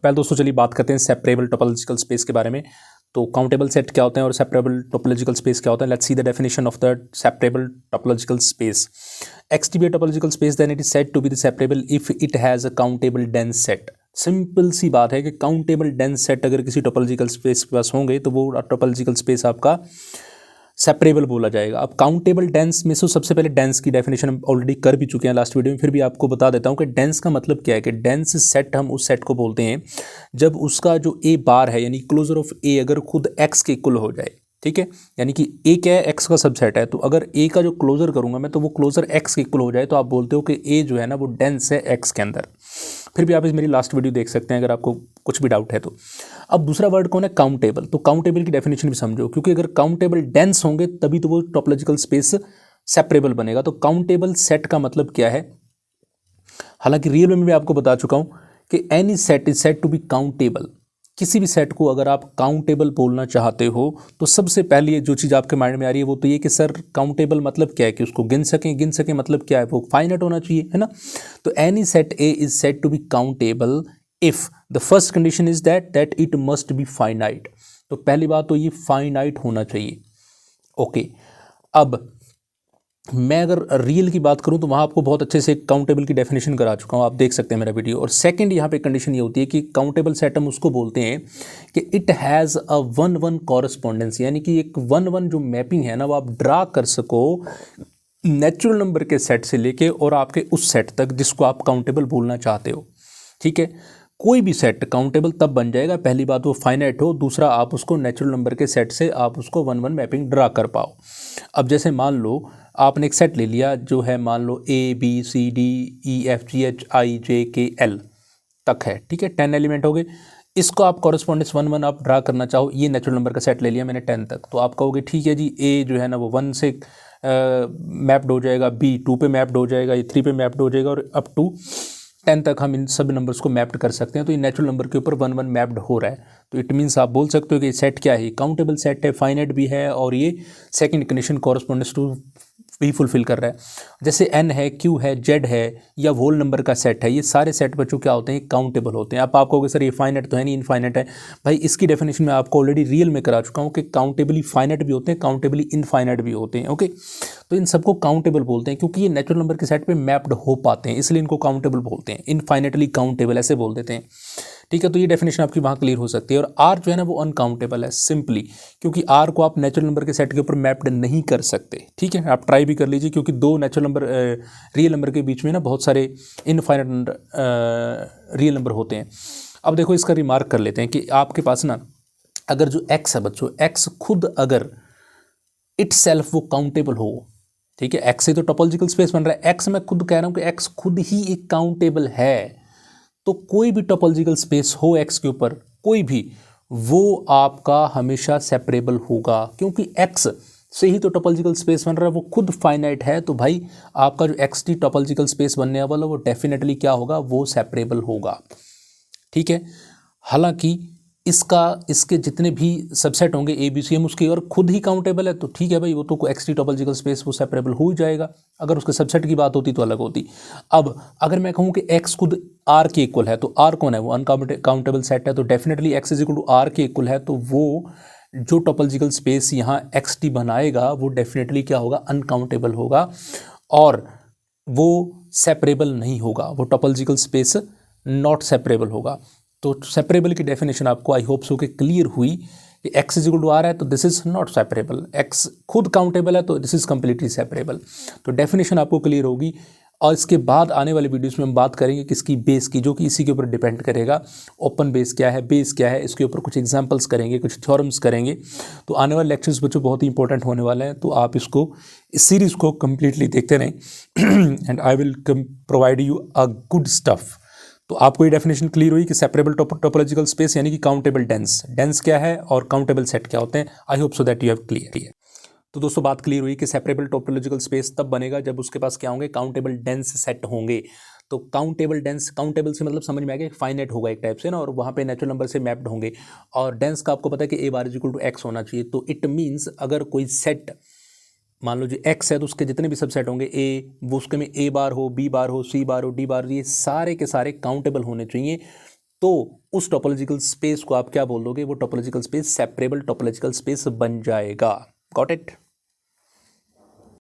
पहले दोस्तों चलिए बात करते हैं सेपरेबल टोपोलॉजिकल स्पेस के बारे में। तो काउंटेबल सेट क्या होते हैं और सेपरेबल टोपोलॉजिकल स्पेस क्या होता है। Let's see the definition of the separable topological space. X to be a topological space then it is said to be the separable if it has a countable dense set। Simple सी बात है कि countable dense set अगर किसी topological space के पास होंगे तो वो टोपोलॉजिकल स्पेस आपका सेपरेबल बोला जाएगा। अब काउंटेबल डेंस में से सबसे पहले डेंस की डेफिनेशन हम ऑलरेडी कर भी चुके हैं लास्ट वीडियो में, फिर भी आपको बता देता हूं कि डेंस का मतलब क्या है। कि डेंस सेट हम उस सेट को बोलते हैं जब उसका जो ए बार है यानी क्लोजर ऑफ ए अगर खुद एक्स के इक्वल हो जाए। ठीक है, यानी कि ए क्या है, एक्स का सबसेट है। तो अगर ए का जो क्लोजर करूंगा मैं तो वो क्लोजर एक्स के इक्वल हो जाए तो आप बोलते हो कि ए जो है ना वो डेंस है एक्स के अंदर। फिर भी आप इस मेरी लास्ट वीडियो देख सकते हैं अगर आपको कुछ भी डाउट है तो। अब दूसरा वर्ड कौन है, काउंटेबल। तो काउंटेबल की डेफिनेशन भी समझो, क्योंकि अगर काउंटेबल डेंस होंगे तभी तो वो टोपोलॉजिकल स्पेस सेपरेबल बनेगा। तो काउंटेबल सेट का मतलब क्या है, हालांकि रियल में भी आपको बता चुका हूं कि any set is said to be countable. किसी भी सेट को अगर आप काउंटेबल बोलना चाहते हो तो सबसे पहले जो चीज़ आपके माइंड में आ रही है वो तो ये कि सर काउंटेबल मतलब क्या है, कि उसको गिन सकें मतलब क्या है, वो फाइनाइट होना चाहिए, है ना। तो any set A is said to be countable if the first condition is that it must be finite. तो पहली बात तो ये फाइनाइट होना चाहिए। ओके, अब मैं अगर रियल की बात करूं तो वहां आपको बहुत अच्छे से काउंटेबल की डेफिनेशन करा चुका हूं, आप देख सकते हैं मेरा वीडियो। और सेकंड यहाँ पे कंडीशन ये होती है कि काउंटेबल सेट हम उसको बोलते हैं कि इट हैज़ अ 1-1 कॉरस्पॉन्डेंस, यानी कि एक 1-1 जो मैपिंग है ना वो आप ड्रा कर सको नेचुरल नंबर के सेट से लेके और आपके उस सेट तक जिसको आप काउंटेबल बोलना चाहते हो। ठीक है, कोई भी सेट काउंटेबल तब बन जाएगा, पहली बात वो फाइनाइट हो, दूसरा आप उसको नेचुरल नंबर के सेट से आप उसको 1-1 मैपिंग ड्रा कर पाओ। अब जैसे मान लो आपने एक सेट ले लिया जो है मान लो ABCDEFGHIJKL तक है। ठीक है, 10 एलिमेंट हो गए। इसको आप कॉरेस्पॉन्डेंस 1-1 आप ड्रा करना चाहो, ये नेचुरल नंबर का सेट ले लिया मैंने 10 तक, तो आप कहोगे ठीक है जी, ए जो है ना वो 1 से मैप्ड हो जाएगा, बी 2 पे मैप्ड हो जाएगा, ये 3 पे मैप्ड हो जाएगा और अप टू 10 तक हम इन सब नंबर्स को मैप्ड कर सकते हैं। तो ये नेचुरल नंबर के ऊपर 1-1 मैप्ड हो रहा है। तो इट मीन्स आप बोल सकते हो कि ये सेट क्या है, काउंटेबल सेट है, फाइनाइट भी है और ये सेकंड कंडीशन कॉरस्पॉन्डेंस टू भी फुलफिल कर रहा है। जैसे n है, q है, z है या होल नंबर का सेट है, ये सारे सेट बच्चों क्या होते हैं, काउंटेबल होते हैं। अब आप कहोगे सर ये फाइनाइट तो है नहीं, इनफाइनाइट है। भाई इसकी डेफिनेशन में आपको ऑलरेडी रियल में करा चुका हूँ कि काउंटेबली फाइनाइट भी होते हैं, काउंटेबली इनफाइनाइट भी होते हैं। ओके, तो इन सबको काउंटेबल बोलते हैं क्योंकि ये नेचुरल नंबर के सेट पे मैप्ड हो पाते हैं, इसलिए इनको काउंटेबल बोलते हैं। इनफाइनाइटली काउंटेबल ऐसे बोल देते हैं। ठीक है, तो ये डेफिनेशन आपकी वहाँ क्लियर हो सकती है। और आर जो है ना वो अनकाउंटेबल है सिंपली क्योंकि आर को आप नेचुरल नंबर के सेट के ऊपर मैप्ड नहीं कर सकते। ठीक है, आप ट्राई भी कर लीजिए क्योंकि दो नेचुरल नंबर रियल नंबर के बीच में ना बहुत सारे इनफाइनाइट रियल नंबर होते हैं। अब देखो इसका रिमार्क कर लेते हैं कि आपके पास ना अगर जो एक्स है बच्चों, एक्स खुद अगर इट सेल्फ वो काउंटेबल हो, ठीक है, एक्स से तो टोपोलॉजिकल स्पेस बन रहा है, एक्स मैं खुद कह रहा हूँ कि एक्स खुद ही एक काउंटेबल है, तो कोई भी टोपोलॉजिकल स्पेस हो एक्स के ऊपर कोई भी, वो आपका हमेशा सेपरेबल होगा क्योंकि एक्स से ही तो टोपोलॉजिकल स्पेस बन रहा है, वो खुद फाइनाइट है। तो भाई आपका जो एक्स टी टोपोलॉजिकल स्पेस बनने वाला वो डेफिनेटली क्या होगा, वो सेपरेबल होगा। ठीक है, हालांकि इसके जितने भी सबसेट होंगे ए बी सी एम उसके और खुद ही काउंटेबल है तो ठीक है भाई, वो तो एक्स टी टोपोलॉजिकल स्पेस वो सेपरेबल हो ही जाएगा। अगर उसके सबसेट की बात होती तो अलग होती। अब अगर मैं कहूँ कि एक्स खुद आर के इक्वल है तो आर कौन है, वो अनकाउंटेबल सेट है, तो definitely X is equal to R के इक्वल है, तो वो जो टोपोलॉजिकल स्पेस यहाँ एक्स टी बनाएगा वो डेफिनेटली क्या होगा, अनकाउंटेबल होगा और वो सेपरेबल नहीं होगा, वो टोपोलॉजिकल स्पेस नॉट सेपरेबल होगा। तो सेपरेबल की डेफिनेशन आपको आई होप सो कि क्लियर हुई कि X is equal to R है तो this is not separable, X खुद काउंटेबल है तो दिस इज कंप्लीटली सेपरेबल। तो डेफिनेशन आपको क्लियर होगी और इसके बाद आने वाले वीडियोस में हम बात करेंगे किसकी, बेस की, जो कि इसी के ऊपर डिपेंड करेगा। ओपन बेस क्या है, बेस क्या है, इसके ऊपर कुछ एग्जांपल्स करेंगे, कुछ थ्योरम्स करेंगे। तो आने वाले लेक्चर्स बच्चों बहुत ही इंपॉर्टेंट होने वाले हैं, तो आप इसको इस सीरीज़ को कम्प्लीटली देखते रहें and I will provide you a good stuff. तो आपको ये डेफिनेशन क्लियर हुई कि सेपरेबल टोपोलॉजिकल स्पेस यानी कि काउंटेबल डेंस क्या है और काउंटेबल सेट क्या होते हैं। I hope so that you have clear. तो दोस्तों बात क्लियर हुई कि सेपरेबल टोपोलॉजिकल स्पेस तब बनेगा जब उसके पास क्या होंगे, काउंटेबल डेंस सेट होंगे। तो काउंटेबल डेंस, काउंटेबल से मतलब समझ में आ गया, फाइनाइट होगा एक टाइप से ना, और वहाँ पे नेचुरल नंबर से मैप्ड होंगे। और डेंस का आपको पता है कि A bar is equal to X होना चाहिए। तो इट मीन्स अगर कोई सेट मान लो जो एक्स है तो उसके जितने भी सबसेट होंगे ए, वो उसके में ए बार हो, बी बार हो, सी बार हो, डी बार हो, ये सारे के सारे काउंटेबल होने चाहिए। तो उस टोपोलॉजिकल स्पेस को आप क्या बोल दोगे, वो topological space separable topological space बन जाएगा। Got it.